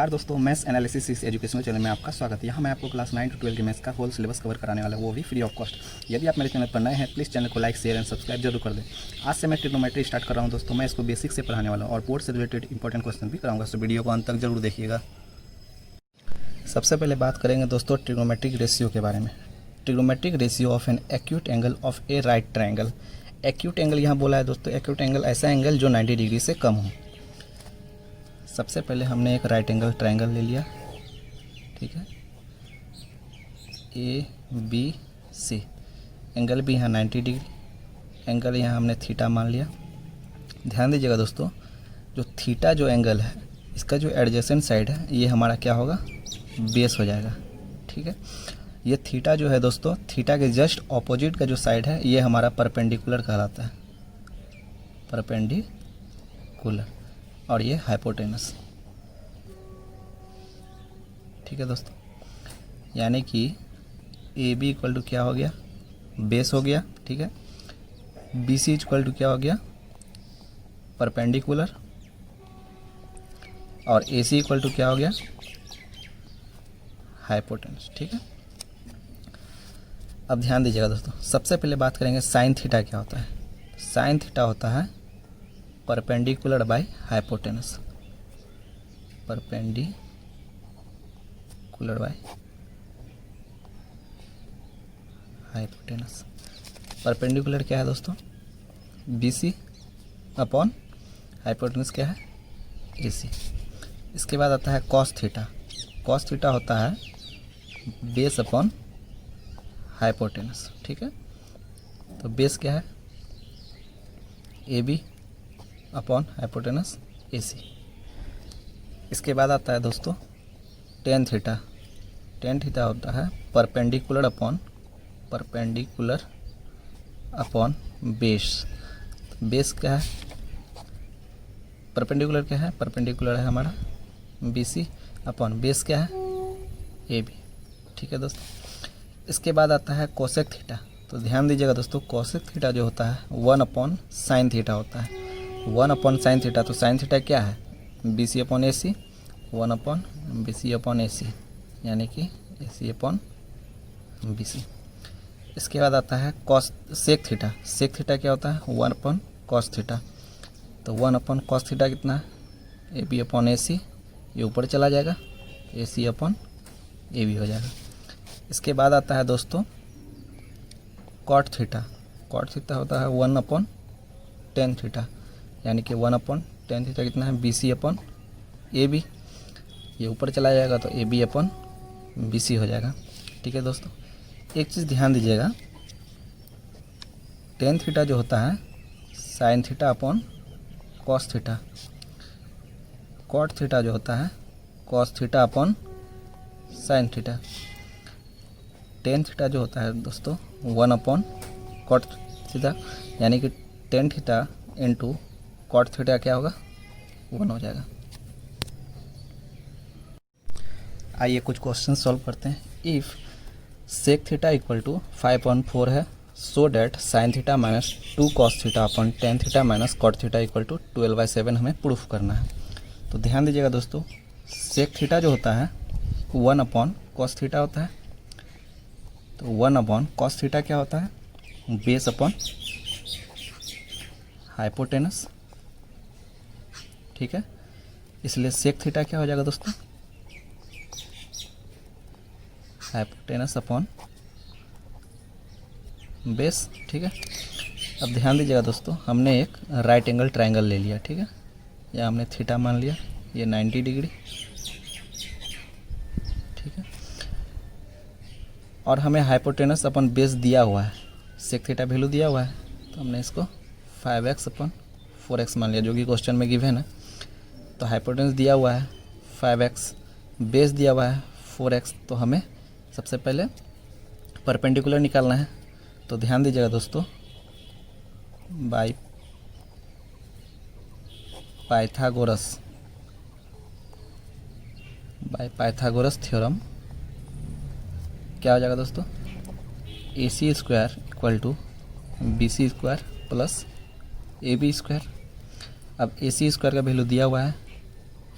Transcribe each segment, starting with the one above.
नमस्कार दोस्तों, maths analysis इस एजुकेशनल चैनल में आपका स्वागत है। यहाँ मैं आपको क्लास 9 to 12 के मैथ्स का होल सिलेबस कवर कराने वाला हूँ, वो भी फ्री ऑफ कॉस्ट। यदि आप मेरे चैनल पर नए हैं प्लीज़ चैनल को लाइक शेयर एंड सब्सक्राइब जरूर कर दें। आज से मैं ट्रिग्नोमेट्री स्टार्ट कर रहा हूँ दोस्तों। मैं इसको बेसिक से पढ़ाने वाला हूँ और बोर्ड से रिलेटेड इंपॉर्टेंट क्वेश्चन भी कराऊंगा, तो वीडियो को अंत तक जरूर देखिएगा। सबसे पहले बात करेंगे दोस्तों ट्रिग्नोमेट्रिक रेशियो के बारे में। Trigonometric ratio of an acute angle of A right triangle. Acute angle यहाँ बोला है दोस्तों। एक्यूट एंगल ऐसा एंगल जो 90 डिग्री से कम हो। सबसे पहले हमने एक राइट एंगल ट्रायंगल ले लिया, ठीक है, ए बी सी। एंगल भी यहाँ 90 डिग्री, एंगल यहाँ हमने थीटा मान लिया। ध्यान दीजिएगा दोस्तों, जो थीटा जो एंगल है इसका जो एडजेसेंट साइड है ये हमारा क्या होगा, बेस हो जाएगा, ठीक है। ये थीटा जो है दोस्तों, थीटा के जस्ट ऑपोजिट का जो साइड है ये हमारा परपेंडिकुलर कहलाता है, परपेंडिकुलर, और ये हाइपोटेनस, ठीक है दोस्तों। यानी कि ए बी इक्वल टू क्या हो गया, बेस हो गया, ठीक है। बी सी इक्वल टू क्या हो गया, परपेंडिकुलर, और ए सी इक्वल टू क्या हो गया, हाइपोटेनस, ठीक है। अब ध्यान दीजिएगा दोस्तों, सबसे पहले बात करेंगे साइन थीटा क्या होता है। साइन थीटा होता है perpendicular by hypotenuse, perpendicular by hypotenuse. Perpendicular क्या है दोस्तों, बी सी अपॉन हाइपोटेनस क्या है, ए सी। इसके बाद आता है कॉस थीटा। कॉस थीटा होता है बेस अपॉन हाइपोटेनस, ठीक है। तो बेस क्या है, A B upon hypotenuse A C. इसके बाद आता है दोस्तों टेन थीटा। टेन थीटा होता है परपेंडिकुलर अपॉन बेस। बेस क्या है, परपेंडिकुलर क्या है, परपेंडिकुलर है हमारा बी सी अपॉन बेस क्या है, ए बी, ठीक है दोस्तों। इसके बाद आता है कोसेक थीटा। तो ध्यान दीजिएगा दोस्तों, कोसेक थीटा जो होता है 1 अपॉन साइन थीटा होता है। 1 अपॉन साइन थीटा, तो साइन थीटा क्या है, बी सी अपॉन ए सी। 1 अपॉन बी सी अपॉन ए सी, यानी कि ए सी अपॉन बी सी। इसके बाद आता है cos sec theta. Sec theta क्या होता है, 1 अपॉन कॉस थीटा। तो 1 अपॉन कॉस थीटा कितना है, ए बी अपॉन ए सी, ये ऊपर चला जाएगा, A C upon A B हो जाएगा। इसके बाद आता है दोस्तों कॉट थीटा। कॉट थीटा होता है 1 अपॉन टेन थीटा, यानी कि 1 अपॉन टेन थीटा कितना है, B C upon A B, ये ऊपर चला जाएगा तो A B upon B C हो जाएगा, ठीक है दोस्तों। एक चीज़ ध्यान दीजिएगा, टेन थीटा जो होता है sine theta upon cos theta. Cot theta जो होता है cos theta upon sine theta. Tan theta जो होता है दोस्तों 1 अपॉन कॉट थीटा, यानी कि tan theta into cot theta क्या होगा, 1 हो जाएगा। आइए कुछ क्वेश्चन सॉल्व करते हैं। If sec theta equal to 5/4 है, so that sine theta minus 2 cos theta upon tan theta minus cot theta equal to 12/7 हमें प्रूफ करना है। तो ध्यान दीजिएगा दोस्तों, सेक थीटा जो होता है 1 अपॉन कॉस थीटा होता है। तो 1 अपॉन कॉस थीटा क्या होता है, बेस अपॉन हाइपोटेनस, ठीक है। इसलिए सेक थीटा क्या हो जाएगा दोस्तों, हाइपोटेनस अपॉन बेस, ठीक है। अब ध्यान दीजिएगा दोस्तों, हमने एक राइट एंगल ट्रायंगल ले लिया, ठीक है। या हमने थीटा मान लिया, ये 90 डिग्री, ठीक है। और हमें हाइपोटेनस अपन बेस दिया हुआ है, सेक थीटा वैल्यू दिया हुआ है, तो हमने इसको 5x अपॉन 4x मान लिया, जो कि क्वेश्चन में गिवन है। तो हाइपोटेनस दिया हुआ है 5x, बेस दिया हुआ है 4x, तो हमें सबसे पहले परपेंडिकुलर निकालना है। तो ध्यान दीजिएगा दोस्तों, बाय पाइथागोरस थ्योरम क्या हो जाएगा दोस्तों, A C square equal to B C square plus A B square. अब ए सी स्क्वायर का वैल्यू दिया हुआ है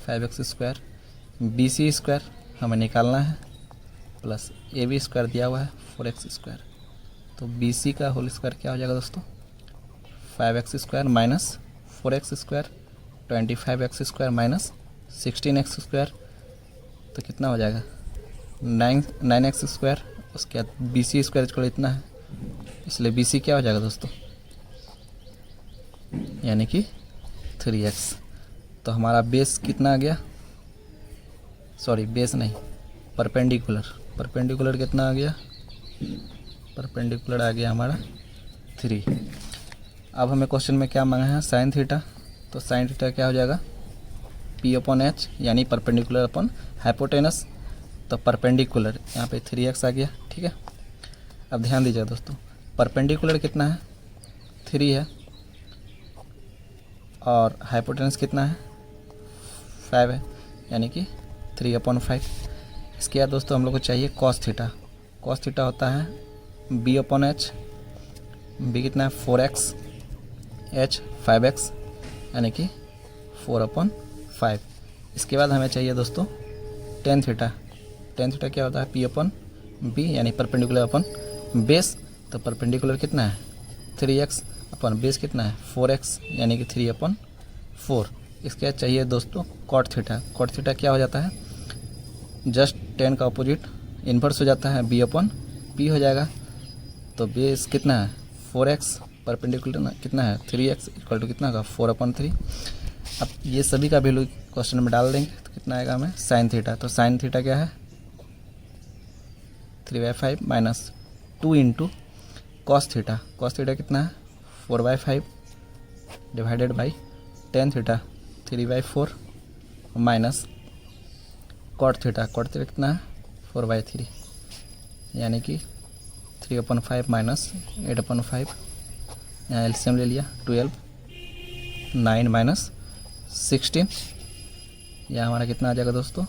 5x square, B C square हमें निकालना है प्लस ए बी स्क्वायर दिया हुआ है 4x स्क्वायर। तो बी सी का होल स्क्वायर क्या हो जाएगा दोस्तों 5x square minus 4x square 25x square minus 16x square. तो कितना हो जाएगा 9x स्क्वायर। उसके बाद बी सी स्क्वायर को इतना है, इसलिए बी सी क्या हो जाएगा दोस्तों यानी कि 3x। तो हमारा बेस कितना आ गया, सॉरी बेस नहीं, परपेंडिकुलर कितना आ गया, परपेंडिकुलर आ गया हमारा 3। अब हमें क्वेश्चन में क्या मांगा है साइन थीटा। तो साइन थीटा क्या हो जाएगा P/H यानी परपेंडिकुलर अपन हाइपोटेनस। तो परपेंडिकुलर यहाँ पे 3x आ गया। ठीक है, अब ध्यान दीजिएगा दोस्तों, परपेंडिकुलर कितना है 3 है और हाइपोटेनस कितना है 5 है यानी कि 3/5। इसके बाद दोस्तों हम लोग को चाहिए कॉस थीटा। कॉस थीटा होता है B/H, बी कितना है 4x, h 5x यानी कि 4/5। इसके बाद हमें चाहिए दोस्तों टेन थीटा। टेन थीटा क्या होता है P/B यानी परपेंडिकुलर अपन बेस। तो परपेंडिकुलर कितना है 3x अपन बेस कितना है 4x यानी कि 3/4। इसके बाद चाहिए दोस्तों कॉट थीटा। कॉट थीटा क्या हो जाता है जस्ट टेन का अपोजिट इन्वर्स हो जाता है B/P हो जाएगा। तो बेस कितना है 4x, परपेंडिकुलर कितना है 3x इक्वल टू कितना का 4/3। अब ये सभी का वैल्यू क्वेश्चन में डाल देंगे तो कितना आएगा हमें साइन थीटा। तो साइन थीटा क्या है 3/5 minus 2 into cos theta. Cos theta कितना है 4/5 divided by tan theta 3/4 minus cot theta. Cot theta कितना है 4/3 यानी कि 3/5 माइनस 8/5। यहाँ एलसीएम ले लिया 12, 9 माइनस 16। यह हमारा कितना आ जाएगा दोस्तों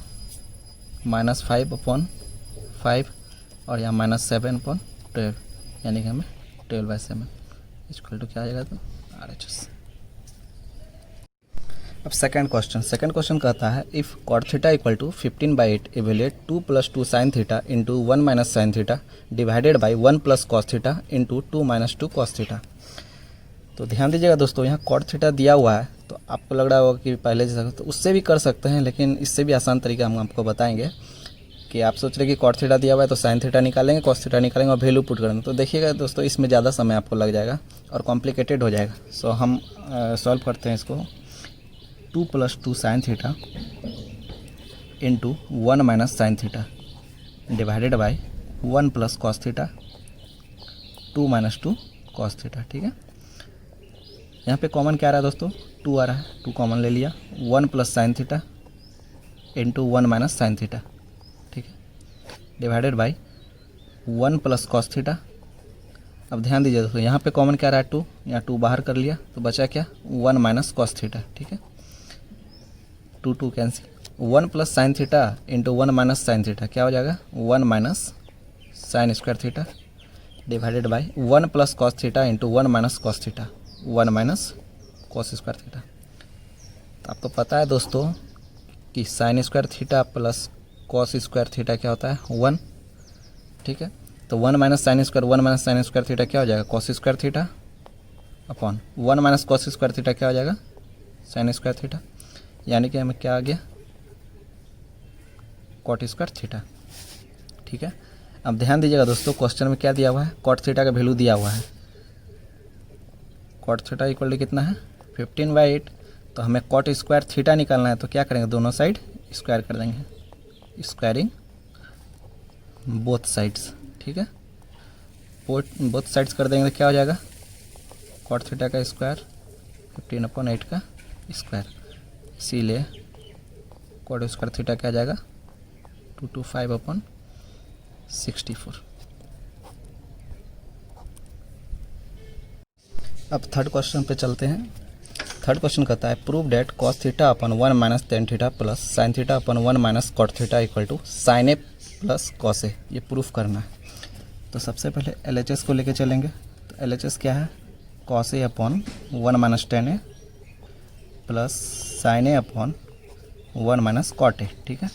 -5/5 और यहाँ -7/12 यानी कि हमें 12/7 इक्वल टू क्या आ जाएगा तो RHS। अब सेकंड क्वेश्चन कहता है if cot theta equal to 15/8 evaluate 2 + 2 sine theta into 1 - sine theta divided by 1 + cos theta into 2 - 2 cos theta. तो ध्यान दीजिएगा दोस्तों, यहाँ कॉट थीटा दिया हुआ है तो आपको लग रहा होगा कि पहले जैसा तो उससे भी कर सकते हैं, लेकिन इससे भी आसान तरीका हम आपको बताएंगे कि आप सोच रहे कि कॉट थीटा दिया हुआ है तो साइन थीटा निकालेंगे, कॉस थीटा निकालेंगे और वैल्यू पुट करेंगे। तो देखिएगा दोस्तों इसमें ज़्यादा समय आपको लग जाएगा और कॉम्प्लिकेटेड हो जाएगा। सो हम सॉल्व करते हैं इसको। 2 + 2 sine theta into 1 - sine theta divided by 1 + cos theta 2 - 2 cos theta. ठीक है, यहाँ पे कॉमन क्या आ रहा है दोस्तों 2 आ रहा है, 2 कॉमन ले लिया। 1 + sine theta into 1 - sine theta. ठीक है, डिवाइडेड बाई 1 + कॉस थीटा। अब ध्यान दीजिए दोस्तों, यहाँ पे कॉमन क्या आ रहा है 2, यहाँ 2 बाहर कर लिया तो बचा क्या 1 - कॉस थीटा। ठीक है, 2 cancel. 1 + sine theta into 1 - sine theta क्या हो जाएगा 1 - sine square theta divided by 1 + cos theta into 1 - cos theta 1 - cos square theta. तो आपको पता है दोस्तों कि sine square theta plus cos square theta क्या होता है 1। ठीक है, तो 1 - sine square 1 - sine square theta क्या हो जाएगा cos square theta upon 1 - cos square theta क्या हो जाएगा साइन स्क्वायर थीटा, यानी कि हमें क्या आ गया कॉट स्क्वायर थीटा। ठीक है, अब ध्यान दीजिएगा दोस्तों क्वेश्चन में क्या दिया हुआ है कॉट थीटा का वैल्यू दिया हुआ है। कॉट थीटा इक्वल टू कितना है 15/8। तो हमें कॉट स्क्वायर थीटा निकालना है तो क्या करेंगे दोनों साइड स्क्वायर कर देंगे, स्क्वायरिंग बोथ साइड्स। ठीक है, बोथ साइड्स कर देंगे तो क्या हो जाएगा कॉट थीटा का स्क्वायर 15/8 का स्क्वायर, इसीलिए कॉट स्क्वायर थीटा क्या आ जाएगा 225/64। अब थर्ड क्वेश्चन पे चलते हैं। थर्ड क्वेश्चन कहता है prove that cos theta upon 1 - tan theta plus sine theta upon 1 - cot theta equal to sine A plus cos A. ये प्रूफ करना है। तो सबसे पहले LHS को लेके चलेंगे। तो LHS क्या है cos A upon 1 - tan A plus sine A upon 1 - cot A. ठीक है,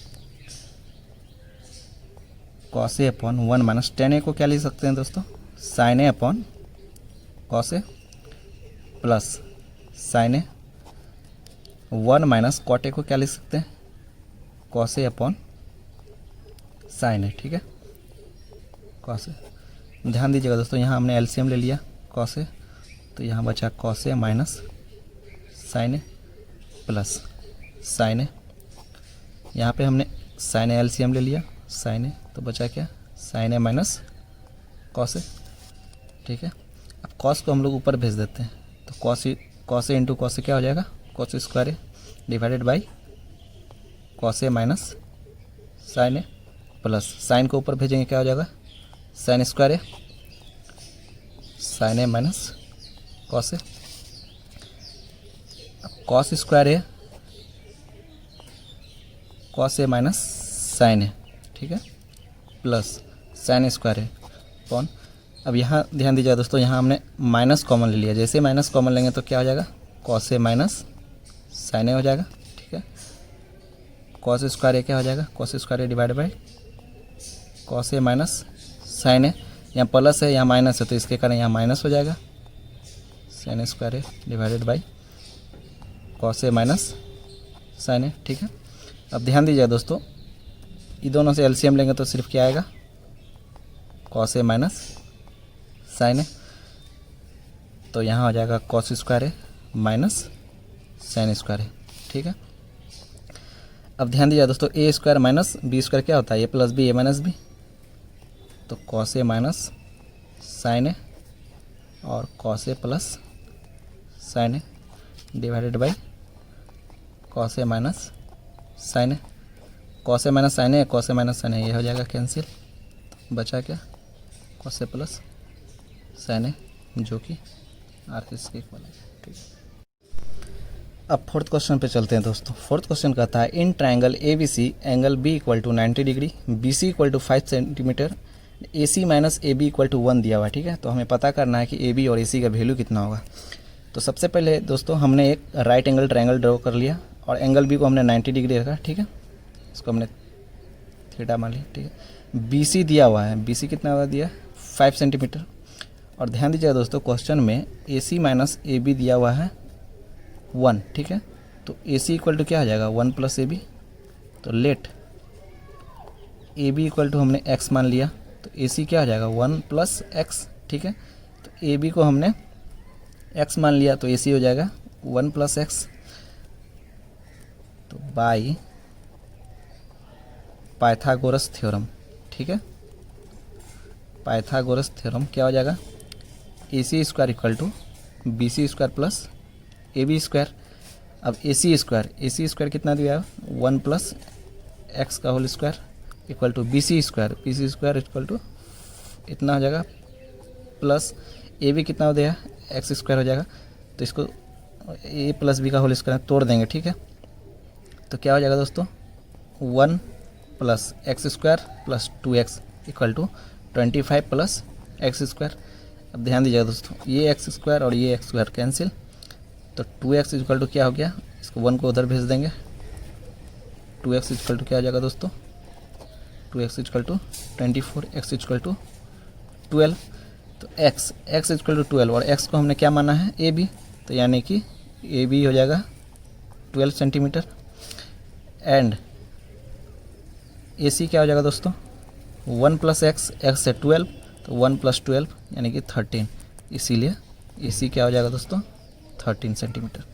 cos A upon 1 minus tan A को क्या लिख सकते हैं दोस्तों, sine A upon cos A plus sine A 1 minus cot A को क्या लिख सकते हैं, cos A upon sine A. ठीक है, कॉस ए। ध्यान दीजिएगा दोस्तों, यहाँ हमने एलसीएम ले लिया कॉस ए, तो यहाँ बचा cos A minus sine A plus sine A. यहाँ पे हमने साइन ए एलसीएम ले लिया साइन ए, तो बचा क्या, साइन ए माइनस कॉस ए। ठीक है, अब कॉस को हम लोग ऊपर भेज देते हैं, तो cos A into cos A क्या हो जाएगा, cos square A divided by cos A minus sine A plus sine को ऊपर भेजेंगे क्या हो जाएगा, sine square A sine A minus cos A. अब cos square A cos A minus sine A, ठीक है, plus sine square A upon, अब यहाँ ध्यान दीजिएगा दोस्तों, यहाँ हमने माइनस कॉमन ले लिया, जैसे माइनस कॉमन लेंगे तो क्या हो जाएगा, कॉस ए माइनस साइन ए हो जाएगा। ठीक है, कॉस स्क्वायर ए क्या हो जाएगा, cos square A divide by cos A minus sine A, यहाँ प्लस है यहाँ माइनस है तो इसके कारण यहाँ माइनस हो जाएगा, sine square A divided by cos A minus sine A. ठीक है, अब ध्यान दीजिएगा दोस्तों, ये दोनों से एलसीएम लेंगे तो सिर्फ क्या आएगा, cos A minus sine A, तो यहाँ हो जाएगा cos square A minus sine square A. ठीक है, अब ध्यान दीजिए दोस्तों, A square minus B square क्या होता है, A plus B A minus B, तो cos A minus sine A और cos A plus sine A divided by cos A minus sine A. Cos A minus sine A, cos A minus sine A, ये हो जाएगा cancel, बचा क्या, cos A plus sine ए, जो कि are इसके equal है। ठीक है, अब फोर्थ क्वेश्चन पे चलते हैं दोस्तों। फोर्थ क्वेश्चन कहता है, in triangle A B C angle B equal to 90 degree, B C equal to 5 centimetre, A C minus A B equal to 1 दिया हुआ है। ठीक है, तो हमें पता करना है कि ए बी और ए सी का वैल्यू कितना होगा। तो सबसे पहले दोस्तों हमने एक राइट एंगल ट्रायंगल ड्रॉ कर लिया और एंगल बी को हमने 90 डिग्री रखा। ठीक है, इसको हमने थीटा मान लिया। ठीक है, बी सी दिया हुआ है, बी सी कितना हुआ दिया, 5 सेंटीमीटर। और ध्यान दीजिएगा दोस्तों, क्वेश्चन में ए सी माइनस ए बी दिया हुआ है 1। ठीक है, तो ए सी इक्वल टू क्या हो जाएगा, 1 प्लस ए बी, तो let A B equal to हमने x मान लिया, तो ए सी क्या हो जाएगा, 1 प्लस एक्स। ठीक है, तो ए बी को हमने x मान लिया, तो ए सी हो जाएगा 1 प्लस एक्स, तो बाई पाइथागोरस थ्योरम। ठीक है, पाइथागोरस थ्योरम क्या हो जाएगा, A C square equal to B C square plus A B square. अब ए सी स्क्वायर कितना दिया है, 1 प्लस एक्स का whole square equal to B C square equal to इतना हो जाएगा, प्लस ए बी कितना हो दिया, एक्स स्क्वायर हो जाएगा। तो इसको ए प्लस बी का होल स्क्वायर तोड़ देंगे। ठीक है, तो क्या हो जाएगा दोस्तों, 1 plus x square plus 2x equal to 25 plus x square. अब ध्यान दीजिएगा दोस्तों, ये एक्स स्क्वायर और ये एक्स स्क्वायर कैंसिल, तो 2x इक्वल टू क्या हो गया, इसको 1 को उधर भेज देंगे, 2x इक्वल टू क्या हो जाएगा दोस्तों, 2x equal to 24, x equal to 12। तो x इक्वल टू 12 और x को हमने क्या माना है, ए बी, तो यानी कि ए बी हो जाएगा 12 सेंटीमीटर। एंड ए सी क्या हो जाएगा दोस्तों, 1 प्लस एक्स से 12, तो 1 प्लस 12 यानी कि 13, इसीलिए ए सी क्या हो जाएगा दोस्तों, 13 सेंटीमीटर।